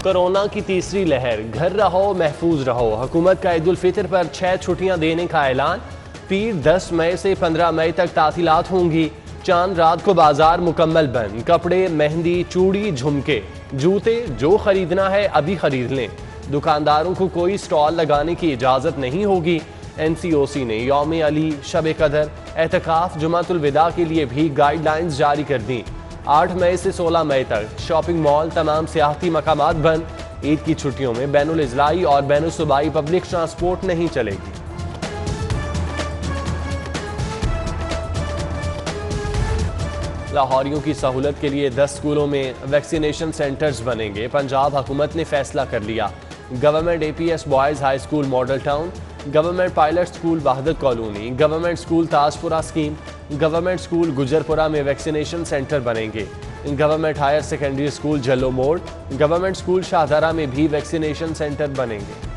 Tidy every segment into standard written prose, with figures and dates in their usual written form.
Corona की तीसरी लहर, घर रहो महफूज रहो। हुकूमत का ईद उल फितर पर 6 छुट्टियां देने का ऐलान। पीर 10 मई से 15 मई तक तातीलात होंगी। चांद रात को बाजार मुकम्मल बंद। कपड़े, मेहंदी, चूड़ी, झुमके, जूते जो खरीदना है अभी खरीद लें। दुकानदारों को कोई स्टॉल लगाने की इजाजत नहीं होगी। NCOC ने यौम अली, शब कदर, एतकाफ, जुमातुल विदा के लिए भी गाइडलाइंस जारी कर दी। 8 मई से 16 मई तक शॉपिंग मॉल, तमाम सियाहती मकामात बंद। ईद की छुट्टियों में बैनुल इजलाई और बैनुल सूबाई पब्लिक ट्रांसपोर्ट नहीं चलेगी। लाहौरियों की सहूलत के लिए 10 स्कूलों में वैक्सीनेशन सेंटर्स बनेंगे। पंजाब हुकूमत ने फैसला कर लिया। Government APS boys high school model town, government pilot school Wahdat colony, government school Tajpura scheme, government school Gujarpura में वैक्सीनेशन सेंटर बनेंगे। Government higher secondary school Jallo मोड़, गवर्नमेंट स्कूल शाहदरा में भी वैक्सीनेशन सेंटर बनेंगे।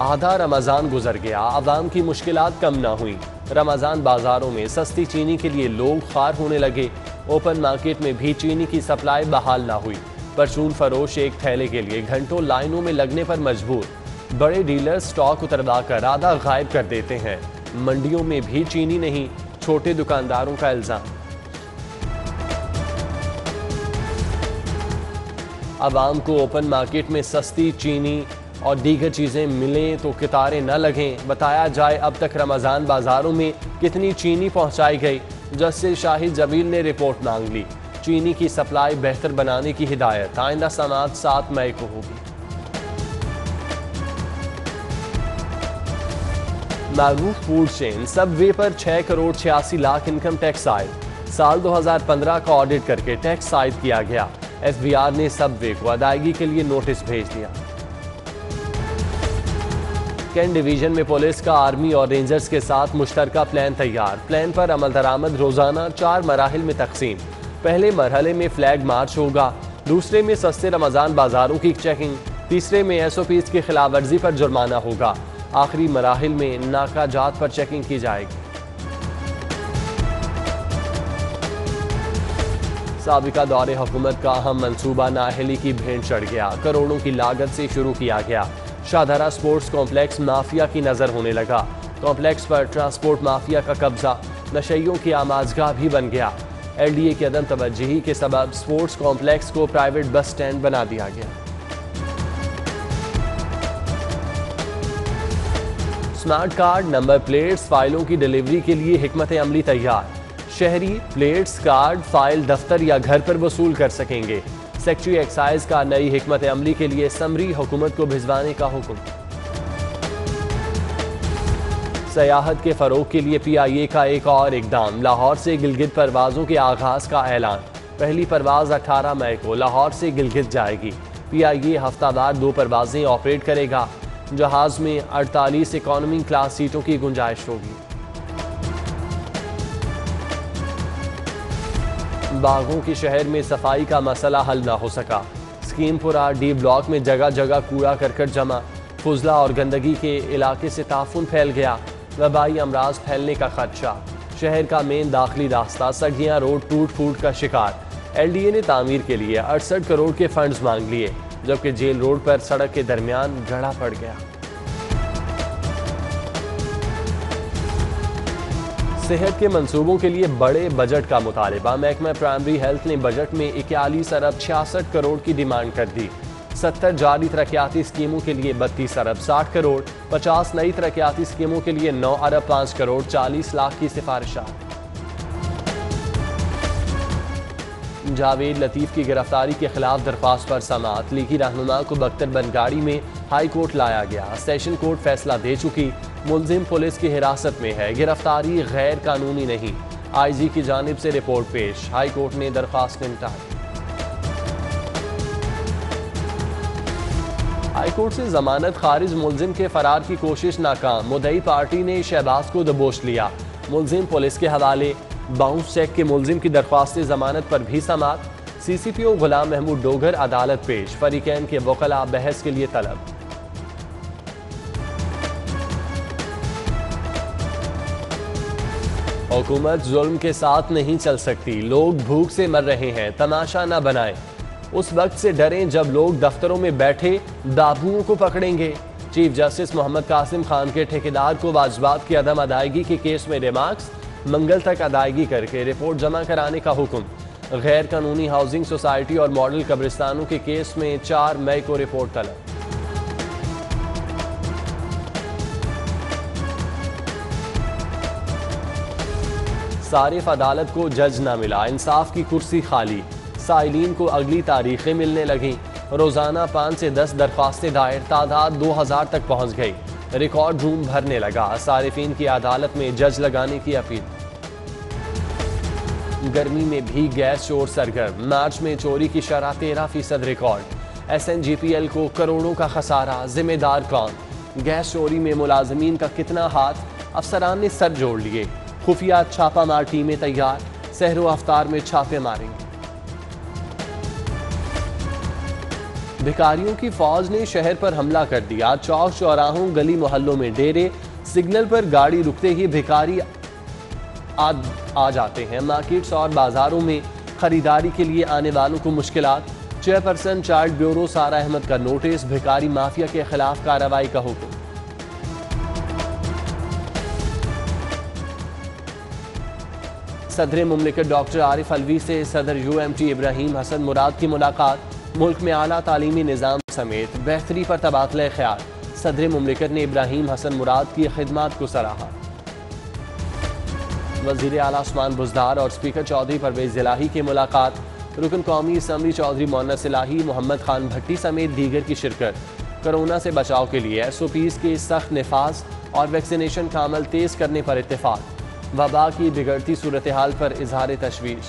आधा रमज़ान गुजर गया, आवाम की मुश्किलात कम ना हुई। रमज़ान बाजारों में सस्ती चीनी के लिए लोग खार होने लगे। ओपन मार्केट में भी चीनी की सप्लाई बहाल ना हुई। परचून फरोश एक थैले के लिए घंटों लाइनों में लगने पर मजबूर। बड़े डीलर स्टॉक उतरवा कर आधा गायब कर देते हैं। मंडियों में भी चीनी नहीं, छोटे दुकानदारों का इल्जाम। आवाम को ओपन मार्केट में सस्ती चीनी और दीगर चीजें मिलें तो कितारें न लगें। बताया जाए अब तक रमजान बाजारों में कितनी चीनी पहुंचाई गई। जस्टिस शाहिद जबील ने रिपोर्ट मांग ली। चीनी की सप्लाई बेहतर बनाने की हिदायत। आइंदा समाअत 7 मई को होगी। मारूफ फूड चेन सबवे पर 6 करोड़ 86 लाख इनकम टैक्स आयद। साल 2015 का ऑडिट करके टैक्स आयद किया गया। FBR ने सबवे को अदायगी के लिए नोटिस भेज दिया। कैंट डिवीजन में पुलिस का आर्मी और रेंजर्स के साथ मुश्तरका प्लान तैयार। प्लान पर अमल दरामद रोजाना 4 मराहिल में तकसीम। पहले मरहले में फ्लैग मार्च होगा, दूसरे में सस्ते रमजान बाजारों की चेकिंग, तीसरे में SOPs की खिलाफ वर्जी पर जुर्माना होगा, आखिरी मराहिल में नाका जात पर चेकिंग की जाएगी। साबिका दौरे हुकूमत का अहम मंसूबा नाअहली की भेंट चढ़ गया। करोड़ों की लागत से शुरू किया गया। शाहदरा स्पोर्ट्स कॉम्प्लेक्स माफिया की नजर होने लगा। कॉम्प्लेक्स पर ट्रांसपोर्ट माफिया का कब्जा, नशइयों की आमाजगाह भी बन गया। LDA की अदम तवज्जुही के सबब स्पोर्ट्स कॉम्प्लेक्स को प्राइवेट बस स्टैंड बना दिया गया। स्मार्ट कार्ड, नंबर प्लेट्स, फाइलों की डिलीवरी के लिए हिकमत अमली तैयार। शहरी प्लेट्स, कार्ड, फाइल दफ्तर या घर पर वसूल कर सकेंगे। सेक्रेटरी एक्साइज का नई हिकमत अमली के लिए समरी हुकूमत को भिजवाने का हुक्म। सयाहत के फरोग के लिए PIA का एक और इकदाम। लाहौर से गिलगित परवाजों के आगाज का ऐलान। पहली परवाज 18 मई को लाहौर से गिलगित जाएगी। PIA हफ्तावार 2 परवाजें ऑपरेट करेगा। जहाज में 48 इकोनॉमी क्लास सीटों की गुंजाइश होगी। बागों के शहर में सफाई का मसला हल ना हो सका। स्कीमपुरा D ब्लॉक में जगह जगह कूड़ा करकट जमा। फुजला और गंदगी के इलाके से ताफुन फैल गया। वबाई अमराज फैलने का खदशा। शहर का मेन दाखिली रास्ता सगियां रोड टूट फूट का शिकार। LDA ने तामीर के लिए 68 करोड़ के फंड्स मांग लिए, जबकि जेल रोड पर सड़क के दरमियान गड़ा पड़ गया। सेहत के मंसूबों के लिए बड़े बजट का मुतालिबा। महकमा प्राइमरी हेल्थ ने बजट में 41 अरब 66 करोड़ की डिमांड कर दी। 70 जारी तरक्याती स्कीमों के लिए 32 अरब 60 करोड़, 50 नई तरक्याती स्कीमों के लिए 9 अरब 5 करोड़ 40 लाख की सिफारिशात। जावेद लतीफ की गिरफ्तारी के खिलाफ दरख्वास्त पर समाअत। लीगी रहनुमा को बख्तरबंद गाड़ी में हाई कोर्ट लाया गया। सेशन कोर्ट फैसला दे चुकी। मुलजिम पुलिस की हिरासत में है। गिरफ्तारी गैर कानूनी नहीं। IG की जानिब से रिपोर्ट पेश। हाई कोर्ट ने दरख्वास्त निपटा दी। हाई कोर्ट से जमानत खारिज। मुलजिम के फरार की कोशिश नाकाम। मुद्दई पार्टी ने शहबाज को दबोच लिया। मुलजिम पुलिस के हवाले। बाउंस चेक के मुलजिम की दरख्वास्त जमानत पर भी समाअत। CCPO गुलाम महमूद डोगर अदालत पेश। फरीकैन के वकला बहस के लिए तलब। हुकूमत जुल्म के साथ नहीं चल सकती, लोग भूख से मर रहे हैं, तमाशा न बनाएं। उस वक्त से डरें जब लोग दफ्तरों में बैठे दाबुओं को पकड़ेंगे। चीफ जस्टिस मोहम्मद कासिम खान के ठेकेदार को वाजबात की अदम अदायगी के केस में रिमार्क्स मंगल तक अदायगी करके रिपोर्ट जमा कराने का हुक्म। गैर कानूनी हाउसिंग सोसाइटी और मॉडल कब्रिस्तानों के केस में 4 मई को रिपोर्ट तलब। सारिफ अदालत को जज न मिला, इंसाफ की कुर्सी खाली, साइलीन को अगली तारीखें मिलने लगीं। रोजाना 5 से 10 दरख्वास्तें दायर, तादाद 2000 तक पहुंच गई। रिकॉर्ड रूम भरने लगा, सारिफीन की अदालत में जज लगाने की अपील। गर्मी में भी गैस चोर सरगर्म, मार्च में चोरी की शरह 13% रिकॉर्ड। SNGPL को करोड़ों का खसारा, जिम्मेदार कौन? गैस चोरी में मुलाजमीन का कितना हाथ? अफसरान ने सर जोड़ लिए। खुफिया छापामार टीमें तैयार, सहरो अफ्तार में छापे मारेंगे। भिखारियों की फौज ने शहर पर हमला कर दिया, चौक चौराहों गली मोहल्लों में डेरे, सिग्नल पर गाड़ी रुकते ही भिखारी आ जाते हैं। मार्केट्स और बाजारों में खरीदारी के लिए आने वालों को मुश्किलात। चेयरपर्सन चाइल्ड ब्यूरो सारा अहमद का नोटिस, भिखारी माफिया के खिलाफ कार्रवाई का हुक्म। सदर मुमलिकत डॉक्टर आरिफ अलवी से सदर UMT इब्राहिम हसन मुराद की मुलाकात। मुल्क में आला तालीमी निज़ाम समेत बेहतरी पर तबादला ख्याल। सदर मुमलिकत ने इब्राहिम हसन मुराद की खिदमात को सराहा। वज़ीर आला उस्मान बुज़दार और स्पीकर चौधरी परवेज़ इलाही की मुलाकात। रुकन कौमी असम्बली चौधरी मोहन्नस इलाही, मोहम्मद खान भट्टी समेत दीगर की शिरकत। कोरोना से बचाव के लिए SOPs के सख्त नफाज और वैक्सीनेशन का अमल तेज करने पर इत्तेफाक। वबा की बिगड़ती सूरत हाल पर इजहार तशवीश।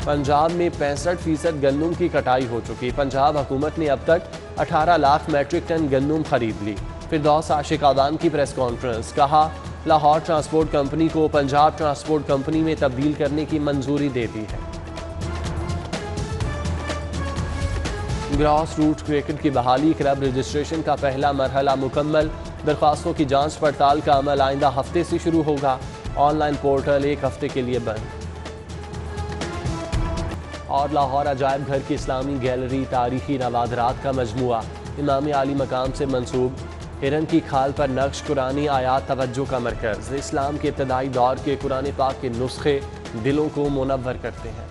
पंजाब में 65% गंदम की कटाई हो चुकी। पंजाब हुकूमत ने अब तक 18 लाख मैट्रिक टन गंदम खरीद ली। फिरदौस आशिक आवाम की प्रेस कॉन्फ्रेंस, कहा लाहौर ट्रांसपोर्ट कंपनी को पंजाब ट्रांसपोर्ट कंपनी में तब्दील करने की मंजूरी दे दी है। ग्रास रूट क्रिकेट की बहाली, क्लब रजिस्ट्रेशन का पहला मरहला मुकम्मल। दरख्वास्तों की जांच पड़ताल का अमल आइंदा हफ्ते से शुरू होगा। ऑनलाइन पोर्टल 1 हफ्ते के लिए बंद। और लाहौर अजायब घर की इस्लामी गैलरी, तारीखी नवादरात का मजमुआ, इमाम आली मकाम से मंसूब। हिरन की खाल पर नक्श, कुरानी आयात तवज्जो का मरकज़। इस्लाम के इब्तदाई दौर के कुरान पाक के नुस्खे दिलों को मुनव्वर करते हैं।